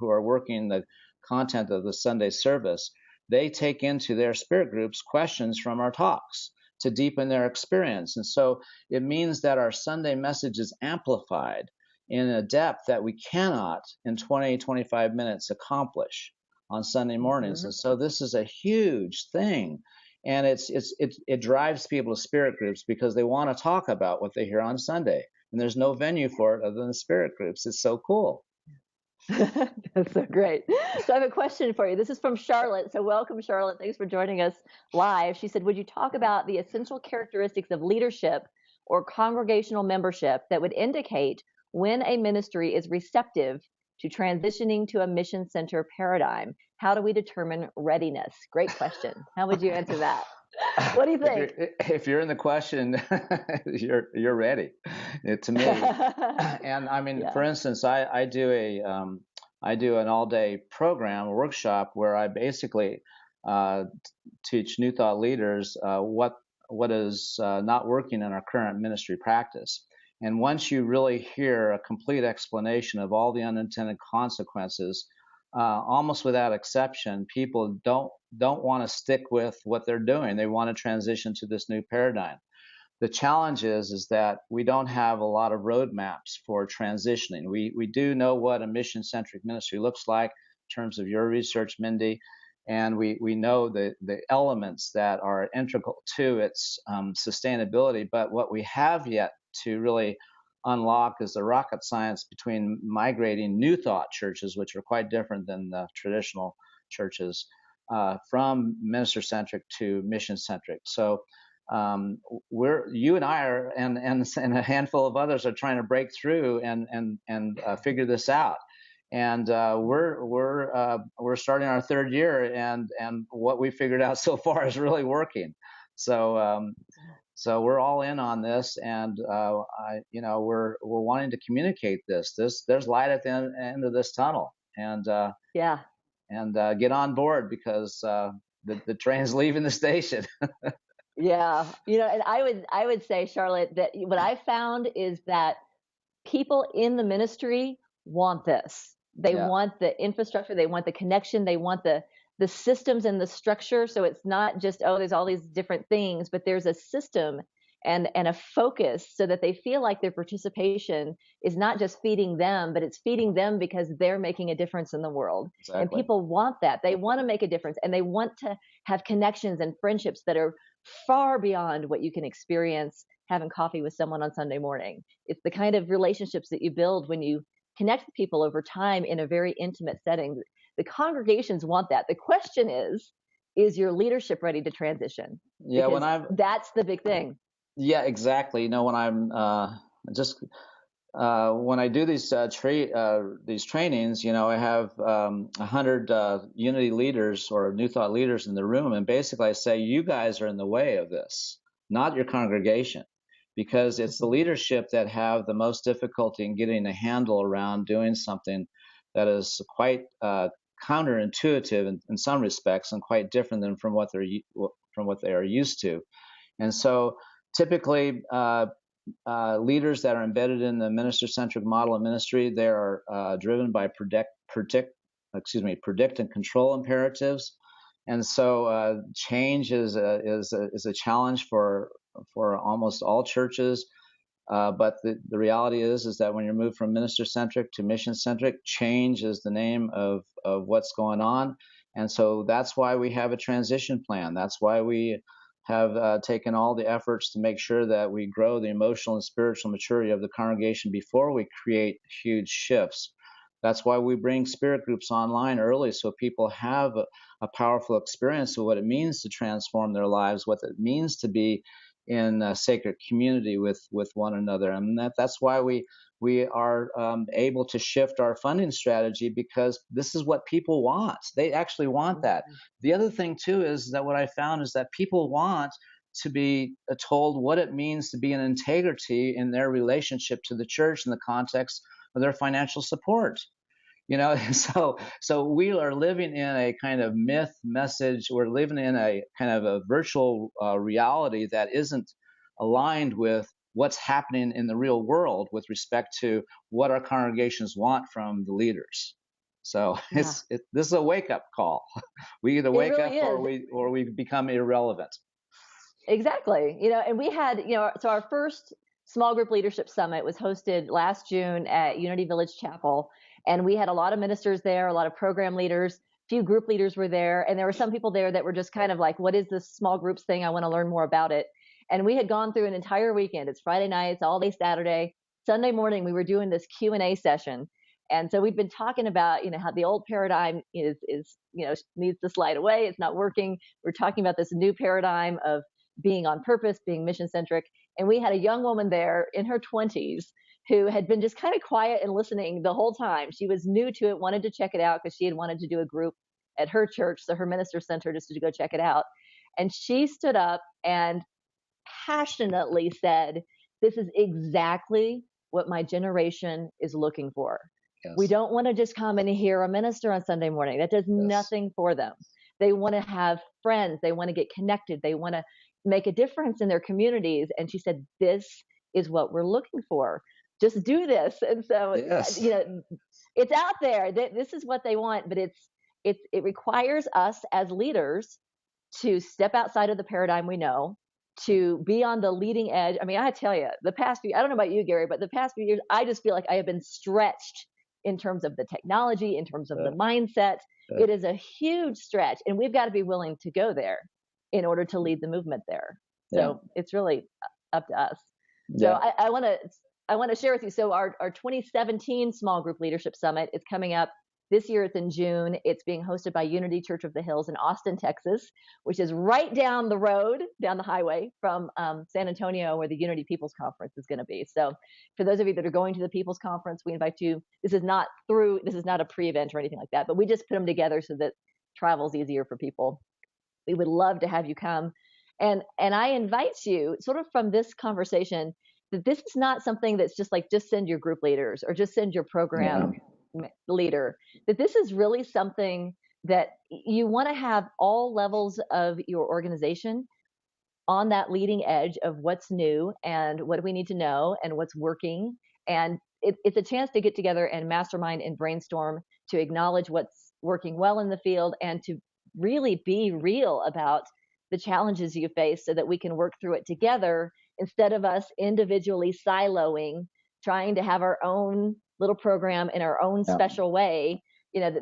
Speaker 2: are working the content of the Sunday service. They take into their spirit groups questions from our talks to deepen their experience. And so it means that our Sunday message is amplified in a depth that we cannot in 20, 25 minutes accomplish on Sunday mornings. Mm-hmm. And so this is a huge thing. And it drives people to spirit groups because they want to talk about what they hear on Sunday. And there's no venue for it other than the spirit groups. It's so cool.
Speaker 1: That's so great. So I have a question for you. This is from Charlotte. So welcome, Charlotte. Thanks for joining us live. She said, would you talk about the essential characteristics of leadership or congregational membership that would indicate when a ministry is receptive to transitioning to a mission center paradigm? How do we determine readiness? Great question. How would you answer that? What do you think?
Speaker 2: If you're in the question, you're ready, to me. And I mean, for instance, I do an all-day program, a workshop, where I basically teach new thought leaders what is not working in our current ministry practice. And once you really hear a complete explanation of all the unintended consequences, almost without exception, people don't want to stick with what they're doing. They want to transition to this new paradigm. The challenge is that we don't have a lot of roadmaps for transitioning. We do know what a mission-centric ministry looks like in terms of your research, Mendhi, and we know the elements that are integral to its sustainability. But what we have yet to really unlock is the rocket science between migrating new thought churches, which are quite different than the traditional churches, from minister-centric to mission-centric. So you and I are, and a handful of others are trying to break through and figure this out. And we're starting our third year, and what we figured out so far is really working. So we're all in on this, and we're wanting to communicate this. There's light at the end of this tunnel, and get on board, because the train's leaving the station.
Speaker 1: Yeah, and I would say, Charlotte, that what I found is that people in the ministry want this. They want the infrastructure, they want the connection, they want the systems and the structure. So it's not just, there's all these different things, but there's a system and a focus so that they feel like their participation is not just feeding them, but it's feeding them because they're making a difference in the world. And
Speaker 2: Exactly.
Speaker 1: people want that. They want to make a difference, and they want to have connections and friendships that are far beyond what you can experience having coffee with someone on Sunday morning. It's the kind of relationships that you build when you connect with people over time in a very intimate setting. The congregations want that. The question is your leadership ready to transition?
Speaker 2: Yeah,
Speaker 1: Because that's the big thing.
Speaker 2: yeah, exactly. When I'm just when I do these these trainings, I have 100 Unity leaders or New Thought leaders in the room, and basically I say, you guys are in the way of this, not your congregation, because it's the leadership that have the most difficulty in getting a handle around doing something that is quite counterintuitive in some respects and quite different than from what they are used to. And so typically, leaders that are embedded in the minister-centric model of ministry, they are driven by predict and control imperatives. And so change is a challenge for almost all churches. But the reality is that when you're moved from minister-centric to mission-centric, change is the name of what's going on. And so that's why we have a transition plan. That's why we have taken all the efforts to make sure that we grow the emotional and spiritual maturity of the congregation before we create huge shifts. That's why we bring spirit groups online early, so people have a powerful experience of what it means to transform their lives, what it means to be in a sacred community with one another. And that's why we are able to shift our funding strategy, because this is what people want. They actually want that. The other thing too is that what I found is that people want to be told what it means to be in integrity in their relationship to the church in the context of their financial support. So we are living in a kind of myth message. We're living in a kind of a virtual reality that isn't aligned with what's happening in the real world with respect to what our congregations want from the leaders. So this is a wake-up call. We either wake up or we become irrelevant.
Speaker 1: Exactly. And we had, so our first small group leadership summit was hosted last June at Unity Village Chapel. And we had a lot of ministers there, a lot of program leaders, a few group leaders were there. And there were some people there that were just kind of like, what is this small groups thing? I want to learn more about it. And we had gone through an entire weekend. It's Friday nights, all day Saturday. Sunday morning, we were doing this Q&A session. And so we've been talking about, how the old paradigm is needs to slide away. It's not working. We're talking about this new paradigm of being on purpose, being mission-centric. And we had a young woman there in her 20s who had been just kind of quiet and listening the whole time. She was new to it, wanted to check it out because she had wanted to do a group at her church. So her minister sent her just to go check it out. And she stood up and passionately said, this is exactly what my generation is looking for. Yes. We don't want to just come and hear a minister on Sunday morning. That does nothing for them. They want to have friends. They want to get connected. They want to make a difference in their communities. And she said, this is what we're looking for. Just do this. And so, it's out there. This is what they want, but it requires us as leaders to step outside of the paradigm we know, to be on the leading edge. I mean, I tell you, I don't know about you, Gary, but the past few years, I just feel like I have been stretched in terms of the technology, in terms of the mindset. It is a huge stretch, and we've got to be willing to go there in order to lead the movement there. So it's really up to us. So I want to share with you. So our 2017 Small Group Leadership Summit is coming up this year. It's in June. It's being hosted by Unity Church of the Hills in Austin, Texas, which is right down the road, down the highway from San Antonio, where the Unity People's Conference is going to be. So for those of you that are going to the People's Conference, we invite you. This is not a pre-event or anything like that, but we just put them together so that travel is easier for people. We would love to have you come. And I invite you, sort of from this conversation, that this is not something that's just send your group leaders or just send your program leader, that this is really something that you want to have all levels of your organization on that leading edge of what's new and what do we need to know and what's working. And it's a chance to get together and mastermind and brainstorm, to acknowledge what's working well in the field and to really be real about the challenges you face so that we can work through it together instead of us individually siloing, trying to have our own little program in our own special way.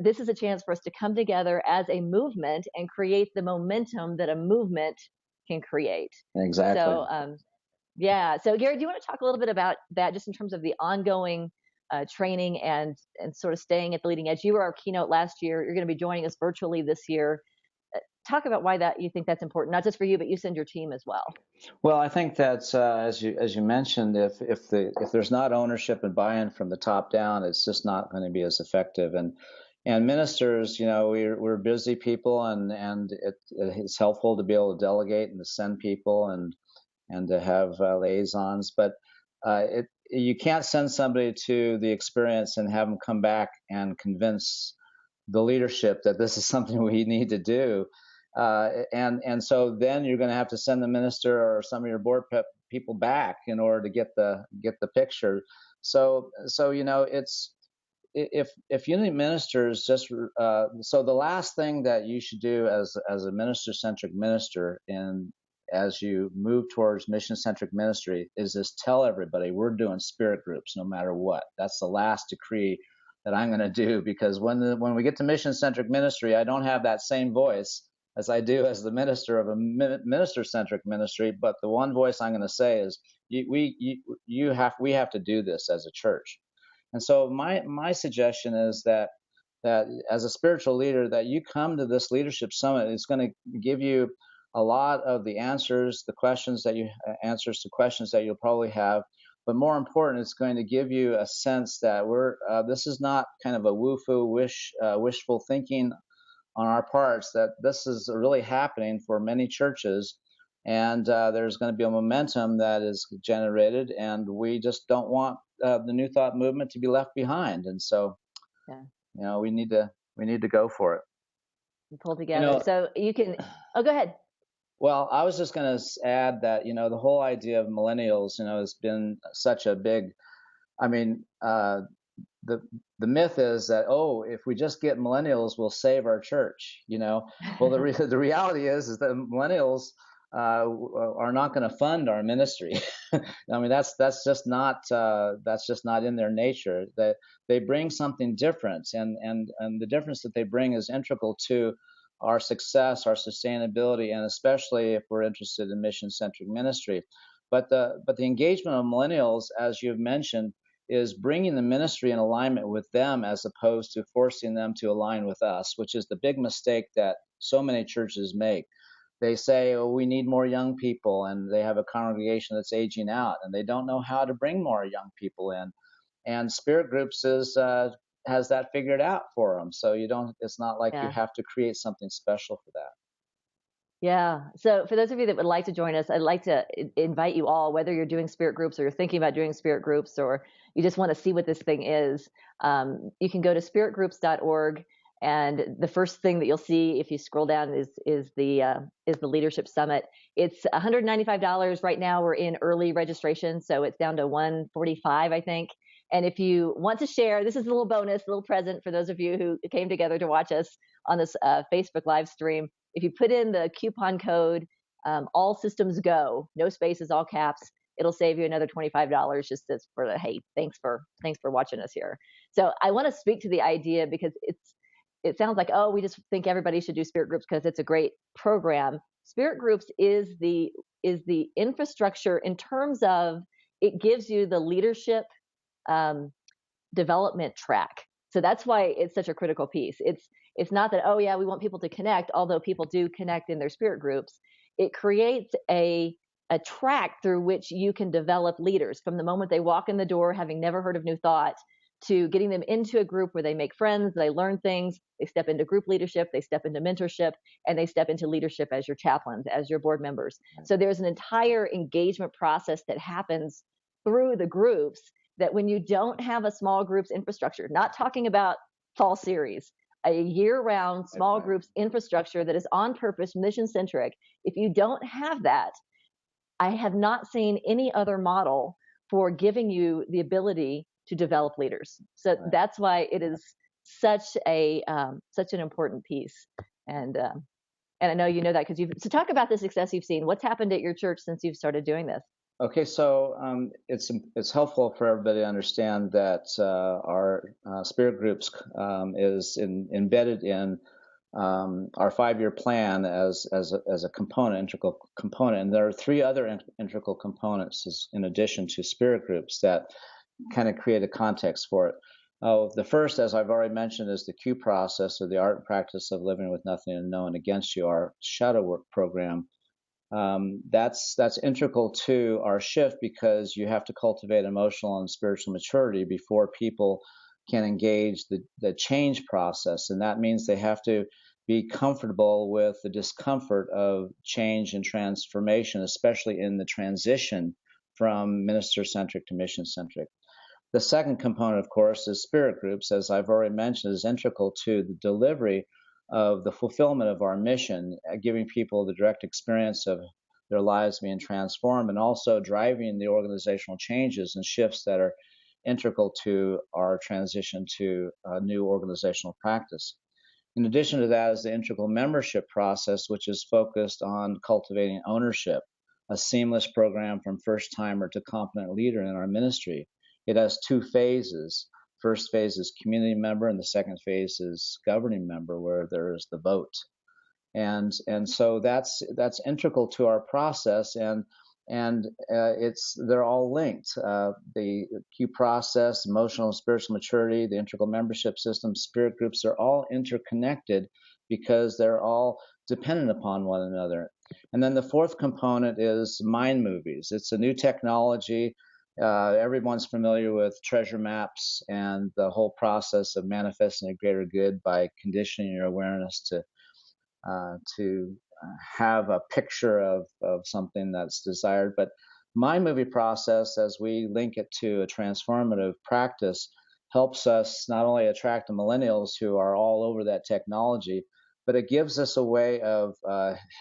Speaker 1: This is a chance for us to come together as a movement and create the momentum that a movement can create.
Speaker 2: Exactly.
Speaker 1: So, yeah. So, Gary, do you want to talk a little bit about that, just in terms of the ongoing training and sort of staying at the leading edge? You were our keynote last year. You're going to be joining us virtually this year. Talk about why you think that's important, not just for you, but you send your team as well.
Speaker 2: Well, I think that's as you mentioned, if there's not ownership and buy-in from the top down, it's just not going to be as effective. And ministers, we're busy people, and it's helpful to be able to delegate and to send people and to have liaisons, but you can't send somebody to the experience and have them come back and convince the leadership that this is something we need to do. And so then you're going to have to send the minister or some of your board people back in order to get the picture. So it's if you need ministers, just so the last thing that you should do as a minister-centric minister, and as you move towards mission-centric ministry, is just tell everybody we're doing spirit groups no matter what. That's the last decree that I'm going to do, because when we get to mission-centric ministry, I don't have that same voice as I do as the minister of a minister-centric ministry. But the one voice I'm going to say is we have to do this as a church. And so my suggestion is that as a spiritual leader, that you come to this leadership summit. It's going to give you a lot of the answers to questions that you'll probably have. But more important, it's going to give you a sense that this is not kind of a woo-foo wishful thinking on our parts, that this is really happening for many churches, and there's going to be a momentum that is generated, and we just don't want the New Thought movement to be left behind. And so, we need to go for it.
Speaker 1: And pull together. So you can. Oh, go ahead.
Speaker 2: Well, I was just going to add that the whole idea of millennials, has been such a big. I mean, the myth is that, if we just get millennials, we'll save our church. Well, the reality is that millennials are not going to fund our ministry. I mean, that's just not in their nature. That they bring something different, and the difference that they bring is integral to our success, our sustainability, and especially if we're interested in mission-centric ministry. But the engagement of millennials, as you've mentioned, is bringing the ministry in alignment with them as opposed to forcing them to align with us, which is the big mistake that so many churches make. They say, we need more young people, and they have a congregation that's aging out, and they don't know how to bring more young people in. And Spirit Groups has that figured out for them. So it's not like you have to create something special for that.
Speaker 1: Yeah. So for those of you that would like to join us, I'd like to invite you all, whether you're doing spirit groups or you're thinking about doing spirit groups, or you just want to see what this thing is, you can go to spiritgroups.org. And the first thing that you'll see if you scroll down is the Leadership Summit. It's $195 right now. We're in early registration, so it's down to $145, I think. And if you want to share, this is a little bonus, a little present for those of you who came together to watch us on this Facebook live stream. If you put in the coupon code, all systems go, no spaces, all caps, it'll save you another $25 just as for the, hey, thanks for watching us here. So I want to speak to the idea because it sounds like, we just think everybody should do spirit groups because it's a great program. Spirit groups is the infrastructure in terms of it gives you the leadership development track. So that's why it's such a critical piece. It's not that, we want people to connect, although people do connect in their spirit groups. It creates a track through which you can develop leaders from the moment they walk in the door, having never heard of New Thought, to getting them into a group where they make friends, they learn things, they step into group leadership, they step into mentorship, and they step into leadership as your chaplains, as your board members. So there's an entire engagement process that happens through the groups that when you don't have a small groups infrastructure, not talking about fall series, a year-round small groups infrastructure that is on purpose, mission-centric, if you don't have that, I have not seen any other model for giving you the ability to develop leaders. So that's why it is such an important piece. And I know you know that because so talk about the success you've seen. What's happened at your church since you've started doing this?
Speaker 2: Okay, so it's helpful for everybody to understand that our spirit groups embedded in our 5-year plan as a component, integral component. And there are 3 other integral components in addition to spirit groups that kind of create a context for it. The first, as I've already mentioned, is the Q process, or the art and practice of living with nothing and no one against you, our shadow work program. That's integral to our shift, because you have to cultivate emotional and spiritual maturity before people can engage the change process. And that means they have to be comfortable with the discomfort of change and transformation, especially in the transition from minister-centric to mission-centric. The second component, of course, is spirit groups, as I've already mentioned, is integral to the delivery of the fulfillment of our mission, giving people the direct experience of their lives being transformed, and also driving the organizational changes and shifts that are integral to our transition to a new organizational practice. In addition to that is the integral membership process, which is focused on cultivating ownership, a seamless program from first timer to competent leader in our ministry. It has 2 phases. First phase is community member, and the second phase is governing member, where there is the vote. And so that's integral to our process, and they're all linked. The Q process, emotional and spiritual maturity, the integral membership system, spirit groups are all interconnected because they're all dependent upon one another. And then the fourth component is mind movies. It's a new technology. Everyone's familiar with treasure maps and the whole process of manifesting a greater good by conditioning your awareness to have a picture of something that's desired. But mind movie process, as we link it to a transformative practice, helps us not only attract the millennials who are all over that technology, but it gives us a way of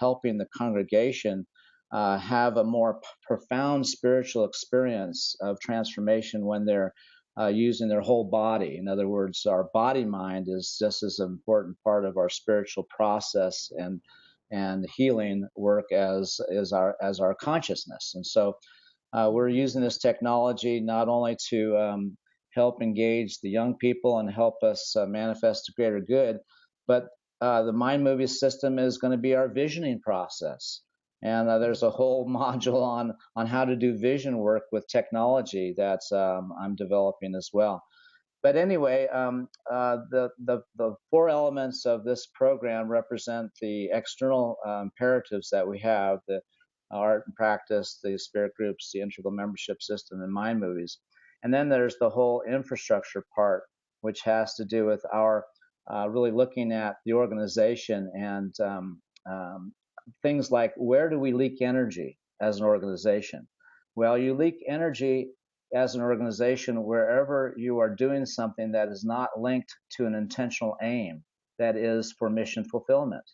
Speaker 2: helping the congregation have a more profound spiritual experience of transformation when they're using their whole body. In other words, our body mind is just as important part of our spiritual process and healing work as our consciousness. And so we're using this technology not only to help engage the young people and help us manifest a greater good, but the mind movie system is going to be our visioning process. And there's a whole module on how to do vision work with technology that I'm developing as well. But anyway, the 4 elements of this program represent the external imperatives that we have: the art and practice, the spirit groups, the integral membership system, and mind movies. And then there's the whole infrastructure part, which has to do with our really looking at the organization and things like, where do we leak energy as an organization? Well, you leak energy as an organization wherever you are doing something that is not linked to an intentional aim that is for mission fulfillment.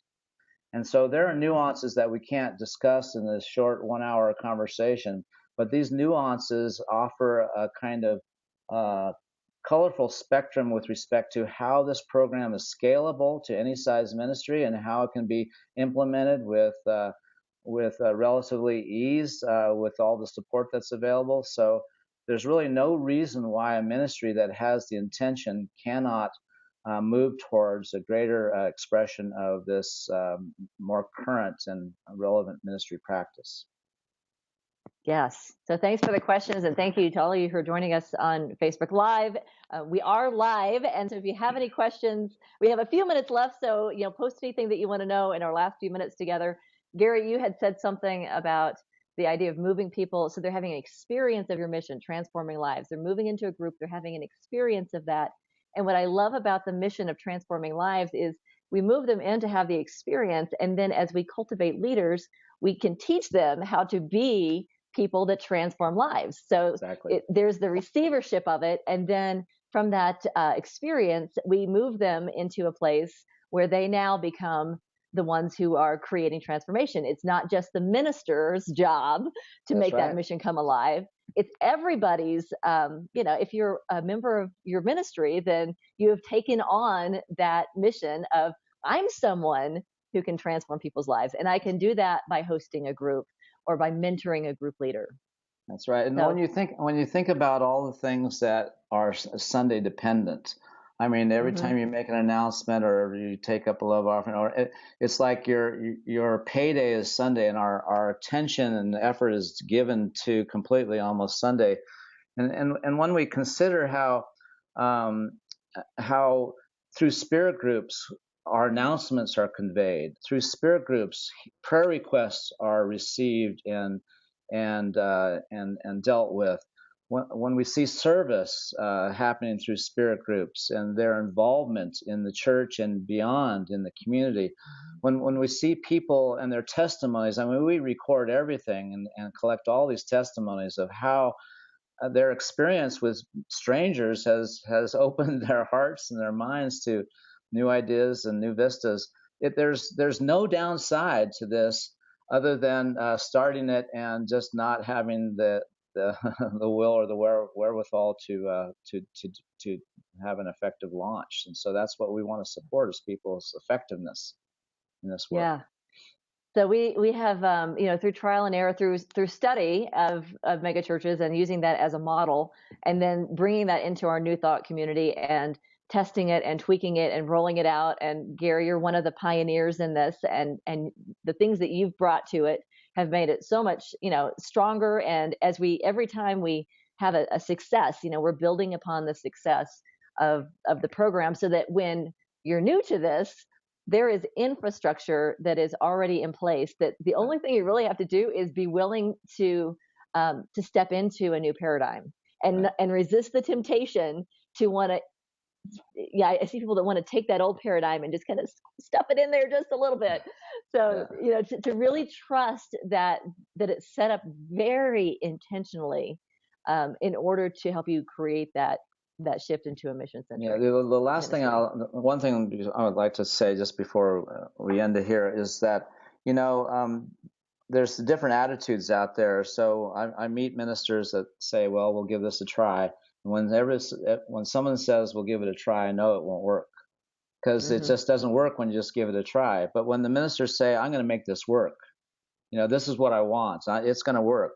Speaker 2: And so there are nuances that we can't discuss in this short 1-hour conversation, but these nuances offer a kind of colorful spectrum with respect to how this program is scalable to any size ministry and how it can be implemented with relatively ease with all the support that's available. So there's really no reason why a ministry that has the intention cannot move towards a greater expression of this more current and relevant ministry practice.
Speaker 1: Yes. So thanks for the questions, and thank you to all of you who are joining us on Facebook Live. We are live, and so if you have any questions, we have a few minutes left, so post anything that you want to know in our last few minutes together. Gary, you had said something about the idea of moving people, so they're having an experience of your mission, transforming lives. They're moving into a group, they're having an experience of that. And what I love about the mission of transforming lives is we move them in to have the experience, and then as we cultivate leaders, we can teach them how to be people that transform lives. So
Speaker 2: exactly.
Speaker 1: There's the receivership of it. And then from that experience, we move them into a place where they now become the ones who are creating transformation. It's not just the minister's job to make that mission come alive. It's everybody's, if you're a member of your ministry, then you have taken on that mission of, I'm someone who can transform people's lives. And I can do that by hosting a group or by mentoring a group leader.
Speaker 2: That's right. And
Speaker 1: So,
Speaker 2: when you think about all the things that are Sunday dependent, I mean, every
Speaker 1: mhm.
Speaker 2: time you make an announcement or you take up a love offering, or it's like your payday is Sunday, and our attention and effort is given to completely almost Sunday. And when we consider um, how through spirit groups our announcements are conveyed, through spirit groups prayer requests are received and dealt with. When we see service happening through spirit groups and their involvement in the church and beyond in the community, when we see people and their testimonies, I mean, we record everything and collect all these testimonies of how their experience with strangers has opened their hearts and their minds to new ideas and new vistas. There's no downside to this other than starting it and just not having the the will or the wherewithal to have an effective launch. And so that's what we want to support, is people's effectiveness in this work.
Speaker 1: yeah. So we have through trial and error, through study of mega churches and using that as a model, and then bringing that into our New Thought community and testing it and tweaking it and rolling it out. And Gary, you're one of the pioneers in this, and the things that you've brought to it have made it so much stronger. And every time we have a success, we're building upon the success of the program, so that when you're new to this, there is infrastructure that is already in place, that the only thing you really have to do is be willing to step into a new paradigm and resist the temptation to want to. Yeah, I see people that want to take that old paradigm and just kind of stuff it in there just a little bit. So to really trust that it's set up very intentionally in order to help you create that shift into a mission-centric.
Speaker 2: Yeah, the last thing one thing I would like to say just before we end it here is that, there's different attitudes out there. So I meet ministers that say, well, we'll give this a try. And when someone says we'll give it a try, I know it won't work, because it just doesn't work when you just give it a try. But when the ministers say, I'm going to make this work, this is what I want, it's going to work,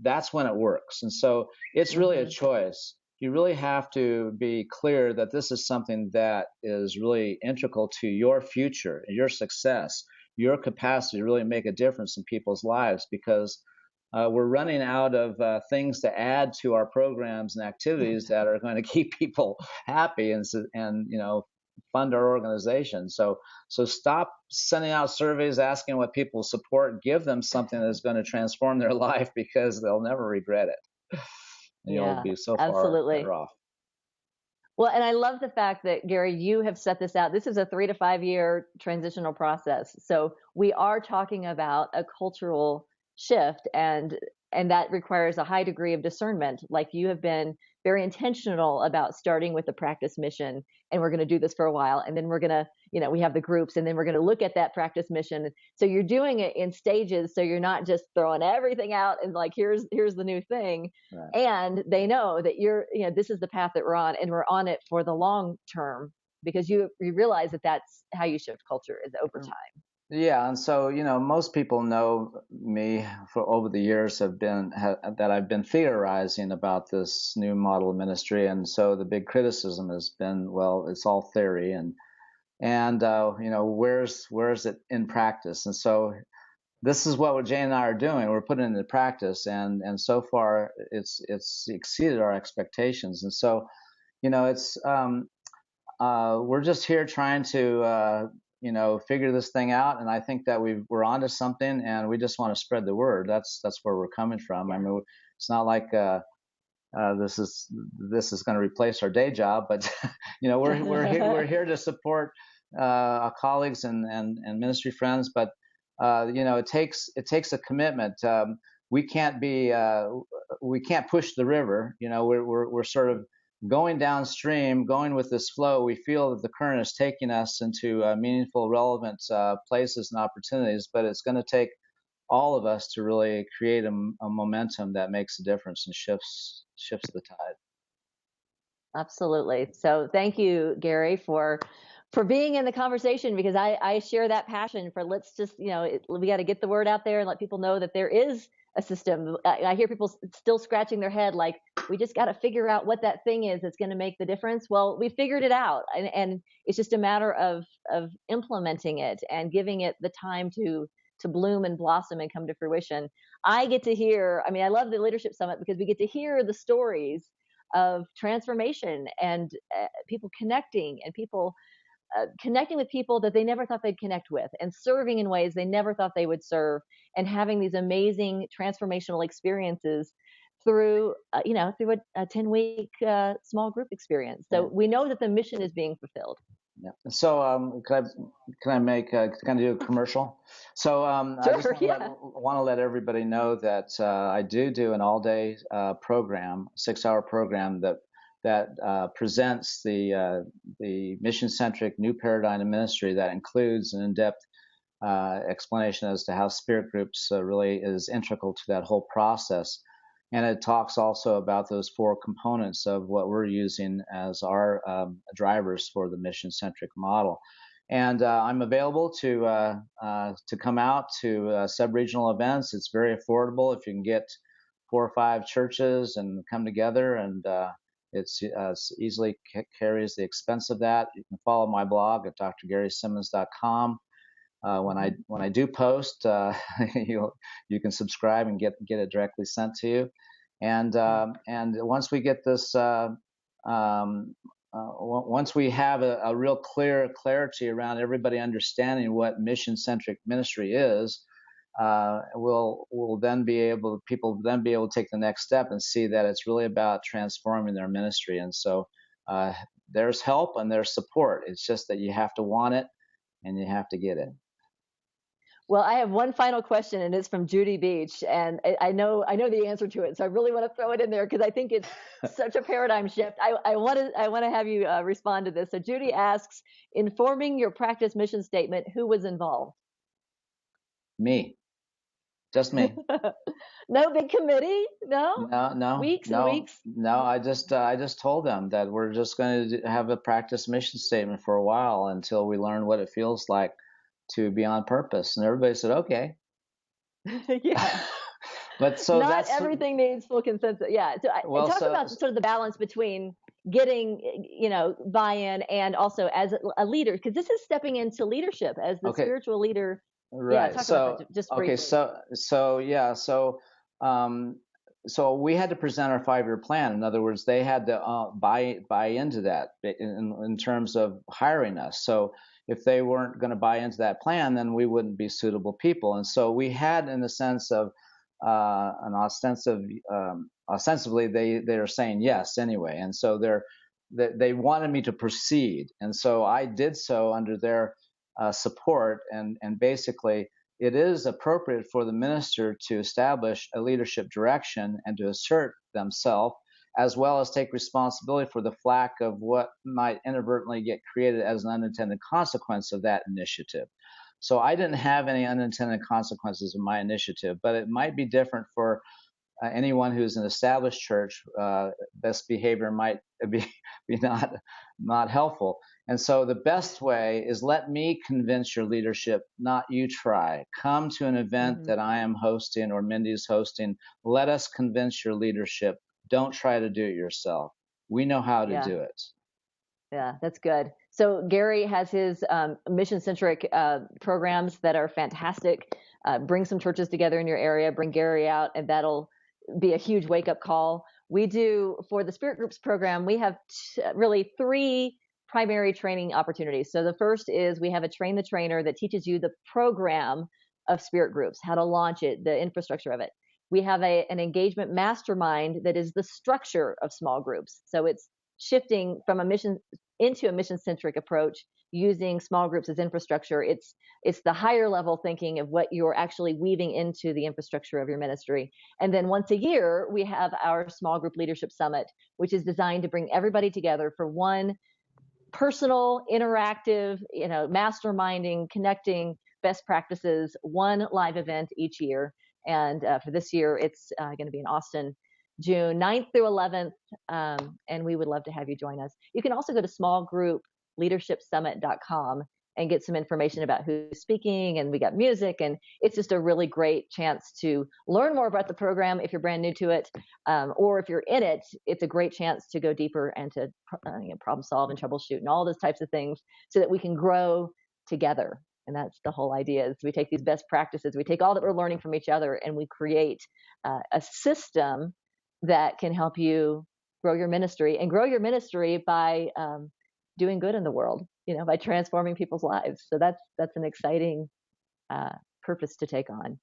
Speaker 2: that's when it works. And so it's really a choice. You really have to be clear that this is something that is really integral to your future, your success, your capacity to really make a difference in people's lives, because we're running out of things to add to our programs and activities that are going to keep people happy and fund our organization. So stop sending out surveys asking what people support. Give them something that's going to transform their life, because they'll never regret it. And you'll be so far better off.
Speaker 1: Well, and I love the fact that, Gary, you have set this out. This is a 3 to 5 year transitional process. So we are talking about a cultural shift, and that requires a high degree of discernment. Like, you have been very intentional about starting with the practice mission, and we're going to do this for a while, and then we're going to, we have the groups, and then we're going to look at that practice mission. So you're doing it in stages, so you're not just throwing everything out and like, here's the new thing. Right. And they know that this is the path that we're on, and we're on it for the long term, because you realize that that's how you shift culture, is over time.
Speaker 2: Yeah, and so most people know me for over the years that I've been theorizing about this new model of ministry, and so the big criticism has been, well, it's all theory, and where's it in practice? And so this is what Jane and I are doing. We're putting it into practice, and so far it's exceeded our expectations. And so it's we're just here trying to figure this thing out, and I think that we're onto something, and we just want to spread the word. That's where we're coming from. I mean, it's not like this is going to replace our day job, but we're here to support our colleagues and ministry friends. But it takes a commitment. We can't push the river. We're sort of going downstream, going with this flow. We feel that the current is taking us into meaningful, relevant places and opportunities, but it's going to take all of us to really create a momentum that makes a difference and shifts the tide.
Speaker 1: Absolutely. So thank you, Gary, for for being in the conversation, because I share that passion for let's just, we got to get the word out there and let people know that there is a system. I hear people still scratching their head like, we just got to figure out what that thing is that's going to make the difference. Well, we figured it out, and it's just a matter of implementing it and giving it the time to bloom and blossom and come to fruition. I get to hear, I love the Leadership Summit because we get to hear the stories of transformation and people connecting, and people connecting with people that they never thought they'd connect with, and serving in ways they never thought they would serve, and having these amazing transformational experiences through a 10-week small group experience. So we know that the mission is being fulfilled.
Speaker 2: Yeah. So can I kind of do a commercial? So
Speaker 1: sure,
Speaker 2: I just want to let everybody know that I do an all-day program, 6-hour program that presents the mission-centric new paradigm in ministry that includes an in-depth explanation as to how spirit groups really is integral to that whole process. And it talks also about those 4 components of what we're using as our drivers for the mission-centric model. And I'm available to come out to sub-regional events. It's very affordable if you can get 4 or 5 churches and come together, and it's easily carries the expense of that. You can follow my blog at drgarysimmons.com. When I do post, you can subscribe and get it directly sent to you. And once we get this, once we have a real clarity around everybody understanding what mission-centric ministry is, people then be able to take the next step and see that it's really about transforming their ministry. And so there's help and there's support. It's just that you have to want it and you have to get it.
Speaker 1: Well, I have one final question, and it's from Judy Beach, and I know the answer to it, so I really want to throw it in there because I think it's such a paradigm shift. I want to have you respond to this. So Judy asks, in forming your practice mission statement, who was involved?
Speaker 2: Me. Just me.
Speaker 1: No big committee? No.
Speaker 2: Weeks
Speaker 1: and weeks?
Speaker 2: No, I just told them that we're just going to have a practice mission statement for a while until we learn what it feels like to be on purpose. And everybody said, okay.
Speaker 1: Yeah.
Speaker 2: But so
Speaker 1: not everything needs full consensus. Yeah. So talk about sort of the balance between getting, buy-in and also as a leader, because this is stepping into leadership as the spiritual leader.
Speaker 2: Right.
Speaker 1: Yeah, talk about that just briefly.
Speaker 2: So we had to present our 5-year plan. In other words, they had to buy into that in terms of hiring us. So if they weren't going to buy into that plan, then we wouldn't be suitable people. And so we had, in the sense of ostensibly, they are saying yes anyway. And so they wanted me to proceed. And so I did so under their support. And basically, it is appropriate for the minister to establish a leadership direction and to assert themselves, as well as take responsibility for the flack of what might inadvertently get created as an unintended consequence of that initiative. So I didn't have any unintended consequences of my initiative, but it might be different for anyone who's an established church. This behavior might be not helpful. And so the best way is, let me convince your leadership, not you try. Come to an event that I am hosting or Mendhi is hosting. Let us convince your leadership. Don't try to do it yourself. We know how to do it.
Speaker 1: Yeah, that's good. So Gary has his mission-centric programs that are fantastic. Bring some churches together in your area. Bring Gary out, and that'll be a huge wake-up call. We do, for the Spirit Groups program, we have really 3 primary training opportunities. So the first is we have a Train the Trainer that teaches you the program of Spirit Groups, how to launch it, the infrastructure of it. We have an engagement mastermind that is the structure of small groups. So it's shifting from a mission-centric approach, using small groups as infrastructure. It's the higher level thinking of what you're actually weaving into the infrastructure of your ministry. And then once a year, we have our small group leadership summit, which is designed to bring everybody together for one personal, interactive, masterminding, connecting best practices, one live event each year. And for this year, it's going to be in Austin, June 9th through 11th, and we would love to have you join us. You can also go to smallgroup leadershipsummit.com and get some information about who's speaking, and we got music, and it's just a really great chance to learn more about the program if you're brand new to it, or if you're in it, it's a great chance to go deeper and to problem solve and troubleshoot and all those types of things so that we can grow together. And that's the whole idea, is we take these best practices, we take all that we're learning from each other, and we create a system that can help you grow your ministry, and grow your ministry by doing good in the world, by transforming people's lives. So that's an exciting purpose to take on.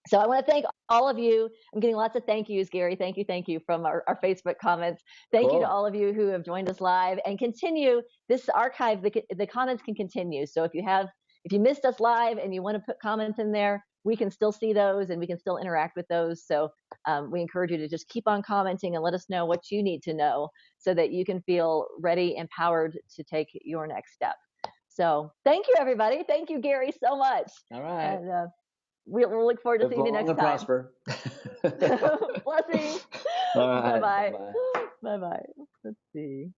Speaker 1: So I want to thank all of you. I'm getting lots of thank yous, Gary. Thank you from our Facebook comments. Thank you to all of you who have joined us live, and continue this archive. The comments can continue. So if you missed us live and you want to put comments in there, we can still see those and we can still interact with those. So we encourage you to just keep on commenting and let us know what you need to know so that you can feel ready, empowered to take your next step. So thank you, everybody. Thank you, Gary, so much.
Speaker 2: All right.
Speaker 1: And we'll look forward to seeing you next time.
Speaker 2: Prosper.
Speaker 1: Blessings.
Speaker 2: All right.
Speaker 1: Bye-bye. Bye-bye. Let's see.